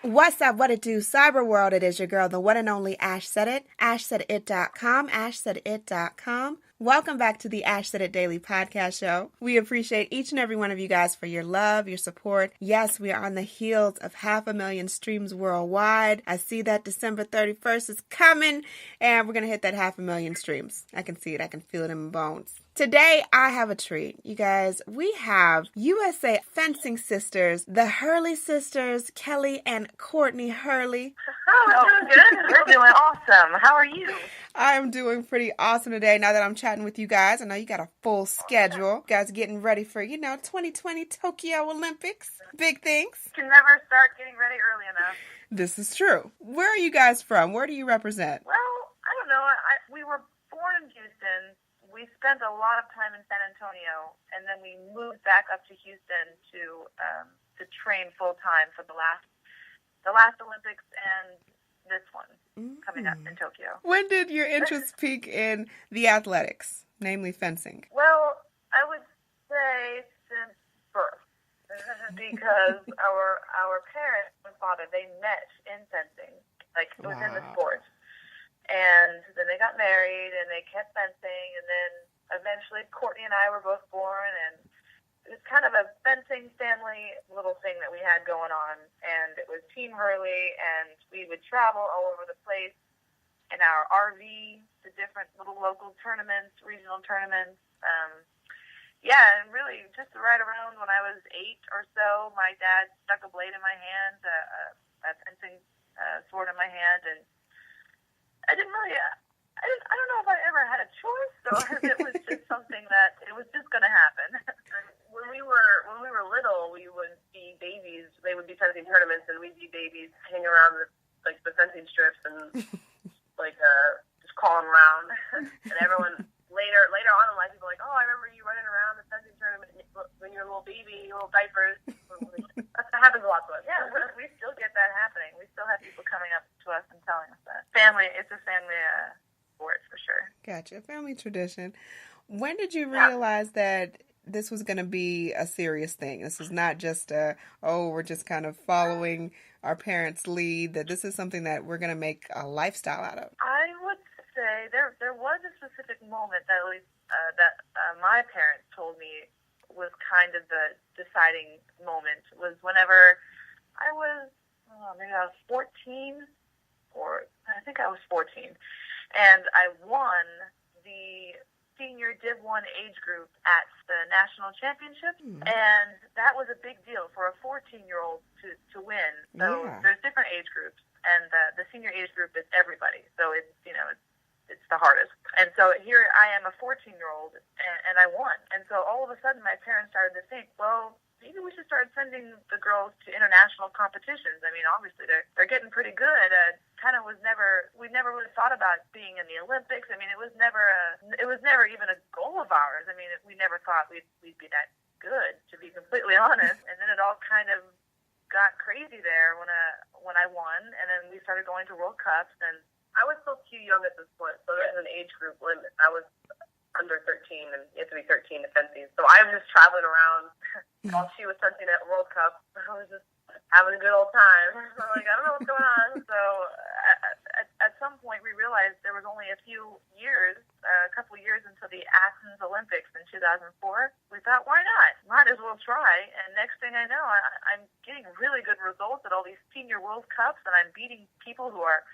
What's up? What it do? Cyber world, it is your girl, the one and only Ash Said It. AshSaidIt.com. AshSaidIt.com. Welcome back to the Ash Said It Daily Podcast Show. We appreciate each and every one of you guys for your love, your support. Yes, we are on the heels of 500,000 streams worldwide. I see that December 31st is coming, and we're going to hit that 500,000 streams. I can see it. I can feel it in my bones. Today, I have a treat. You guys, we have USA fencing sisters, the Hurley sisters, Kelley and Courtney Hurley. Oh, we're doing good. We're doing awesome. How are you? I'm doing pretty awesome today now that I'm chatting with you guys. I know you got a full schedule. You guys are getting ready for, 2020 Tokyo Olympics. Big things. You can never start getting ready early enough. This is true. Where are you guys from? Where do you represent? Well, I don't know. We were born in Houston. We spent a lot of time in San Antonio, and then we moved back up to Houston to train full time for the last Olympics and this one coming up in Tokyo. When did your interest peak in the athletics, namely fencing? Well, I would say since birth, because our parents and father, they met in fencing, like it was in the sport. And then they got married, and they kept fencing, and then eventually Courtney and I were both born, and it was kind of a fencing family little thing that we had going on, and it was Team Hurley, and we would travel all over the place in our RV to different little local tournaments, regional tournaments. And really just right around when I was 8 or so, my dad stuck a blade in my hand, a fencing sword in my hand, and I don't know if I ever had a choice, or if it was just something that it was just going to happen. When we were little, we would be babies. They would be fencing tournaments, and we'd be babies hanging around the fencing strips and just calling around. And everyone later on in life, people were like, "Oh, I remember you running around the fencing tournament when you're a little baby, your little diapers." That happens a lot to us. Yeah, we still get that happening. We still have people coming up to us and telling us that. It's a family sport for sure. Gotcha. Family tradition. When did you realize that this was going to be a serious thing? This is not just we're just kind of following our parents' lead, that this is something that we're going to make a lifestyle out of? I would say there was a specific moment that at least my parents told me was kind of the deciding moment. Was whenever I was maybe I was 14, or I think I was 14, and I won the senior Div 1 age group at the national championship, and that was a big deal for a 14-year-old to win. So there's different age groups, and the senior age group is everybody. So it's the hardest. And so here I am, a 14-year-old, and I won. And so all of a sudden my parents started to think, well, maybe we should start sending the girls to international competitions. I mean, obviously they're getting pretty good. We never really thought about being in the Olympics. I mean, it was never even a goal of ours. I mean, we never thought we'd be that good, to be completely honest. And then it all kind of got crazy there when I won, and then we started going to World Cups, and I was still too young at this point, so there's an age group limit. I was under 13, and you have to be 13 to fencing. So I was just traveling around while she was fencing at World Cup. I was just having a good old time. So I don't know what's going on. So at some point, we realized there was only a couple years until the Athens Olympics in 2004. We thought, why not? Might as well try. And next thing I know, I'm getting really good results at all these senior World Cups, and I'm beating people who are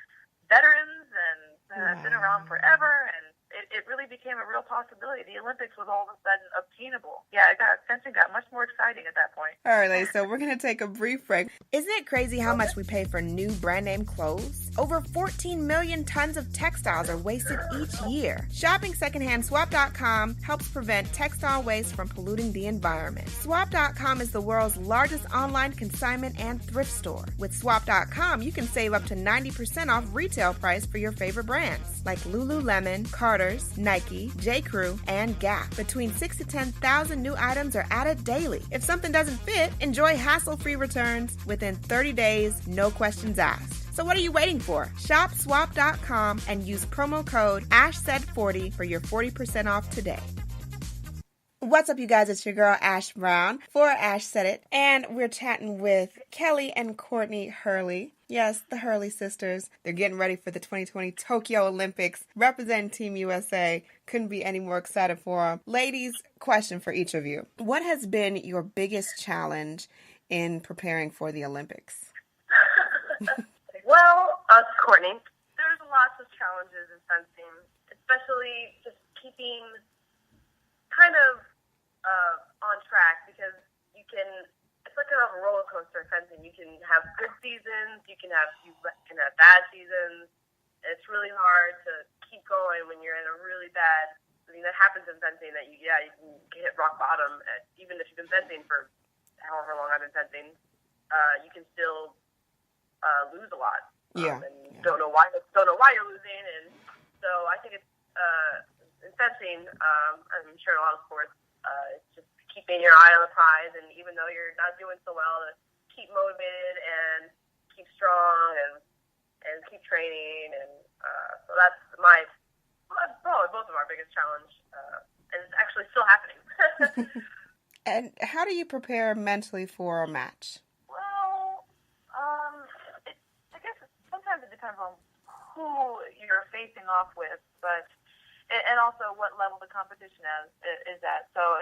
veterans and have been around forever, and it really became a real possibility. The Olympics was all of a sudden obtainable. Yeah, fencing got much more exciting at that point. All right, ladies, so we're going to take a brief break. Isn't it crazy how much we pay for new brand name clothes? Over 14 million tons of textiles are wasted each year. Shopping secondhand, Swap.com helps prevent textile waste from polluting the environment. Swap.com is the world's largest online consignment and thrift store. With Swap.com, you can save up to 90% off retail price for your favorite brands like Lululemon, Carter's, Nike, J.Crew, and Gap. Between 6,000 to 10,000 new items are added daily. If something doesn't fit, enjoy hassle-free returns within 30 days, no questions asked. So what are you waiting for? Shop swap.com and use promo code ASHSAID40 for your 40% off today. What's up, you guys? It's your girl, Ash Brown, for Ash Said It, and we're chatting with Kelley and Courtney Hurley. Yes, the Hurley sisters. They're getting ready for the 2020 Tokyo Olympics, representing Team USA. Couldn't be any more excited for them. Ladies, question for each of you. What has been your biggest challenge in preparing for the Olympics? Well, Courtney, there's lots of challenges in fencing, especially just keeping kind of on track, because it's like a roller coaster in fencing. You can have good seasons, you can have bad seasons. It's really hard to keep going when you're in a really bad. I mean, that happens in fencing, that you can hit rock bottom. Even if you've been fencing for however long I've been fencing, you can still lose a lot. Don't know why you're losing, and so I think it's in fencing. I'm sure in a lot of sports, it's just keeping your eye on the prize, and even though you're not doing so well, to keep motivated and keep strong and keep training, and so that's probably both of our biggest challenge, and it's actually still happening. And how do you prepare mentally for a match? Well, I guess sometimes it depends on who you're facing off with, and also what level the competition is at. So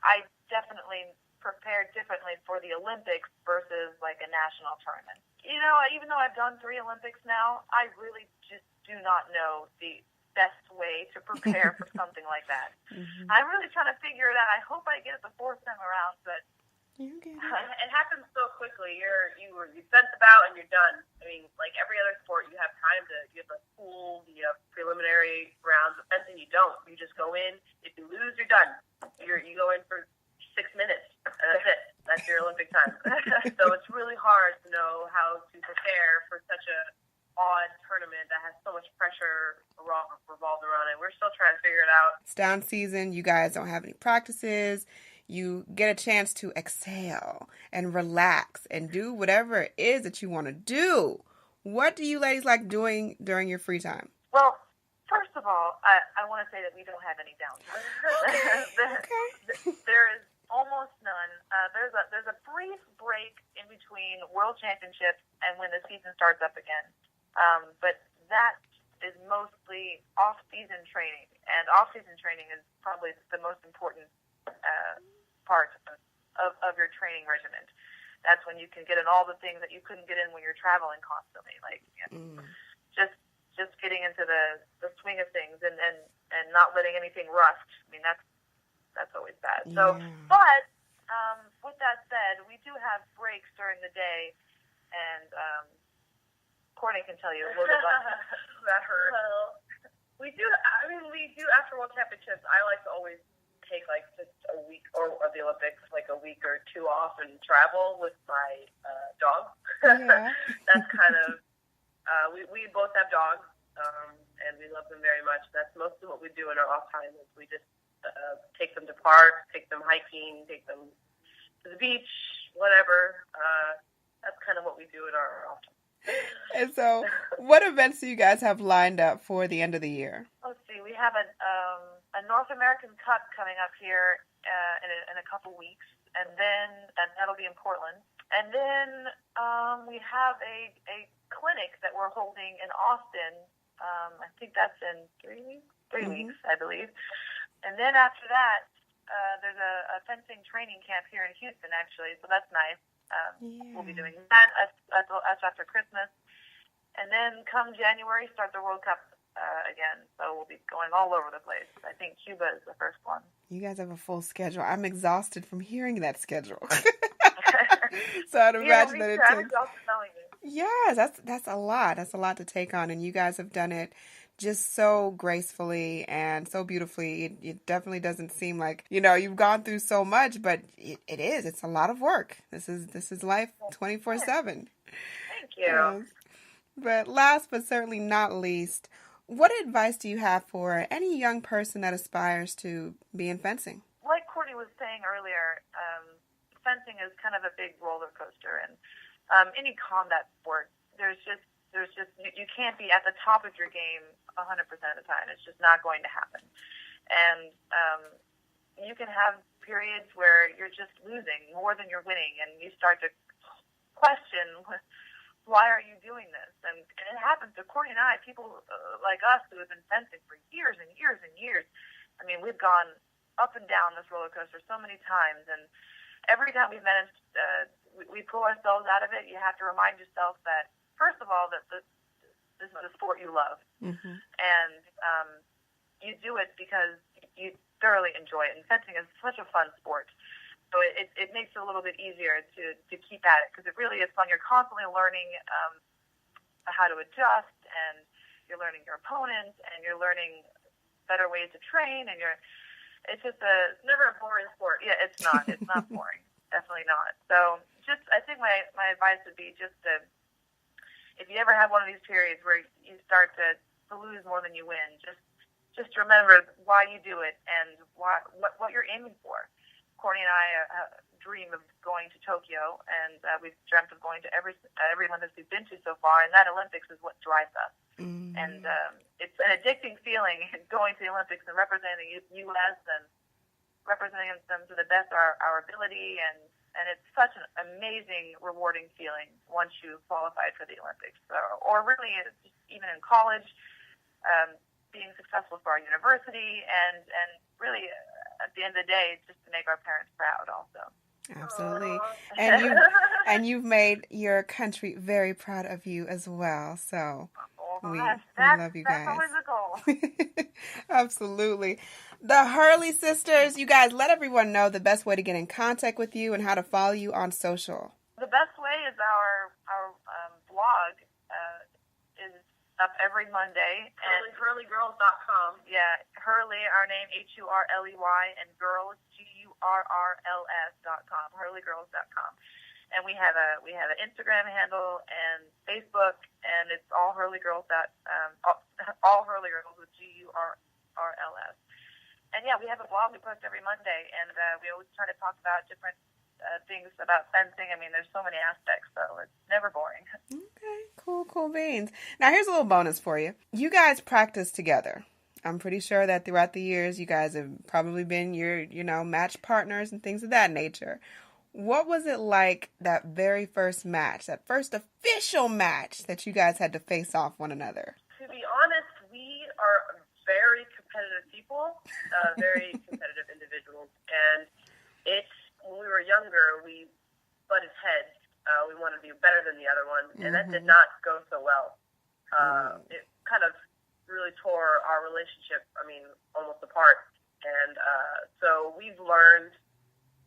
I definitely prepared differently for the Olympics versus like a national tournament. You know, even though I've done 3 Olympics now, I really just do not know the best way to prepare for something like that. Mm-hmm. I'm really trying to figure it out. I hope I get it the 4th time around, but it happens so quickly. You fence the bout and you're done. I mean, like every other sport, you have time to give a pool, you have preliminary rounds of fencing. You don't. You just go in. If you lose, you're done. You go in for 6 minutes, and that's it. That's your Olympic time. So it's really hard to know how to prepare for such a odd tournament that has so much pressure revolved around it. We're still trying to figure it out. It's down season. You guys don't have any practices. You get a chance to exhale and relax and do whatever it is that you want to do. What do you ladies like doing during your free time? Well, first of all, I want to say that we don't have any downtime. Okay. There is almost none. There's a brief break in between World Championships and when the season starts up again. But that is mostly off-season training, and off-season training is probably the most important part of your training regimen. That's when you can get in all the things that you couldn't get in when you're traveling constantly, like just getting into the swing of things and not letting anything rust. I mean, that's always bad. Yeah. So, but with that said, we do have breaks during the day, and Courtney can tell you a little bit about that hurt. Well, we do after World Championships. I like to always take like just a week or the Olympics, like a week or 2 off and travel with my dog. Yeah. That's kind of we both have dogs, and we love them very much. That's mostly what we do in our off time. Is we just take them to parks, take them hiking, take them to the beach, whatever. That's kind of what we do in our off time. And so, what events do you guys have lined up for the end of the year? Let's see. We have a North American Cup coming up here in a couple weeks, and that'll be in Portland. And then we have a clinic that we're holding in Austin. I think that's in 3 weeks. 3 weeks, I believe. And then after that, there's a fencing training camp here in Houston, actually. So that's nice. We'll be doing that. That's after Christmas. And then come January, start the World Cup again. So we'll be going all over the place. I think Cuba is the first one. You guys have a full schedule. I'm exhausted from hearing that schedule. So I'd imagine that it takes... Yes, that's a lot. That's a lot to take on. And you guys have done it just so gracefully and so beautifully. It definitely doesn't seem like, you've gone through so much, but it is. It's a lot of work. This is life 24/7. Thank you. But last but certainly not least, what advice do you have for any young person that aspires to be in fencing? Like Courtney was saying earlier, fencing is kind of a big roller coaster, and any combat sport, there's just you can't be at the top of your game 100% of the time. It's just not going to happen. And you can have periods where you're just losing more than you're winning, and you start to question, why are you doing this? And it happens to Courtney and I, people like us who have been fencing for years and years and years. I mean, we've gone up and down this roller coaster so many times, and every time we've managed, we pull ourselves out of it. You have to remind yourself that, first of all, that this is a sport you love, and you do it because you thoroughly enjoy it. And fencing is such a fun sport, so it makes it a little bit easier to keep at it, because it really is fun. You're constantly learning how to adjust, and you're learning your opponent, and you're learning better ways to train, and it's just it's never a boring sport. Yeah, it's not. It's not boring. Definitely not. So I think my advice would be just to, if you ever have one of these periods where you start to lose more than you win, just remember why you do it and what you're aiming for. Courtney and I dream of going to Tokyo, and we've dreamt of going to every Olympics we've been to so far, and that Olympics is what drives us. And it's an addicting feeling going to the Olympics and representing the U.S. and representing them to the best of our ability, and it's such an amazing, rewarding feeling once you qualified for the Olympics. Or really, just even in college, being successful for our university, and really, at the end of the day, it's just to make our parents proud also. Absolutely. And you've made your country very proud of you as well. So we love you guys. That's always the goal. Absolutely. The Hurley sisters, you guys, let everyone know the best way to get in contact with you and how to follow you on social. The best way is our blog is up every Monday. Hurleygurrls.com. Yeah, Hurley, our name, Hurley, and girls, GURRLS.com, Hurleygurrls.com. And we have an Instagram handle and Facebook, and it's all Hurleygurrls. All Hurleygurrls with GURRLS. And yeah, we have a blog we post every Monday, and we always try to talk about different things about fencing. I mean, there's so many aspects, so it's never boring. Okay, cool beans. Now here's a little bonus for you. You guys practice together. I'm pretty sure that throughout the years, you guys have probably been your, match partners and things of that nature. What was it like that very first match, that first official match that you guys had to face off one another? To be honest, we are very competitive people, very competitive individuals, and when we were younger, we butted heads. We wanted to be better than the other one, and that did not go so well. It kind of really tore our relationship, almost apart. And so we've learned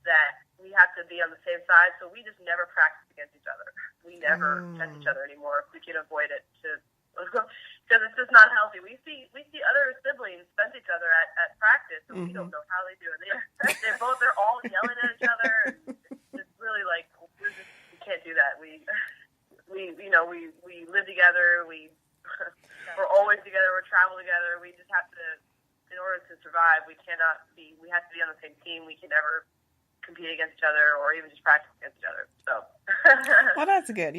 that we have to be on the same side, so we just never practice against each other. We never test each other anymore if we can avoid it, because it's just not healthy. We see other siblings fence each other at practice, and we don't know how they do it. They're all yelling at each other, and it's really like we can't do that. We live together. We're always together. We're travel together. We just have to, in order to survive, we have to be on the same team. We can never compete against each other or even just practice against each other. So. Well, that's good.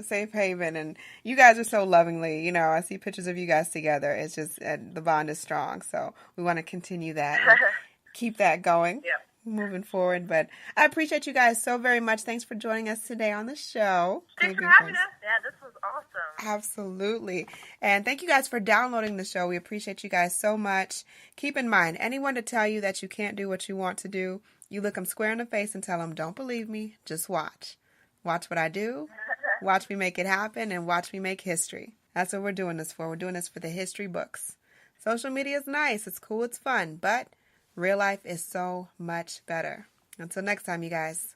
Safe haven. And you guys are so lovingly, I see pictures of you guys together. It's just, the bond is strong. So we want to continue that and keep that going. Yeah. Moving forward. But I appreciate you guys so very much. Thanks for joining us today on the show. Thanks for having us. Yeah, this was awesome. Absolutely. And thank you guys for downloading the show. We appreciate you guys so much. Keep in mind, anyone to tell you that you can't do what you want to do, you look them square in the face and tell them, don't believe me, just watch. Watch what I do. Watch me make it happen, and watch me make history. That's what we're doing this for. We're doing this for the history books. Social media is nice. It's cool. It's fun. But real life is so much better. Until next time, you guys.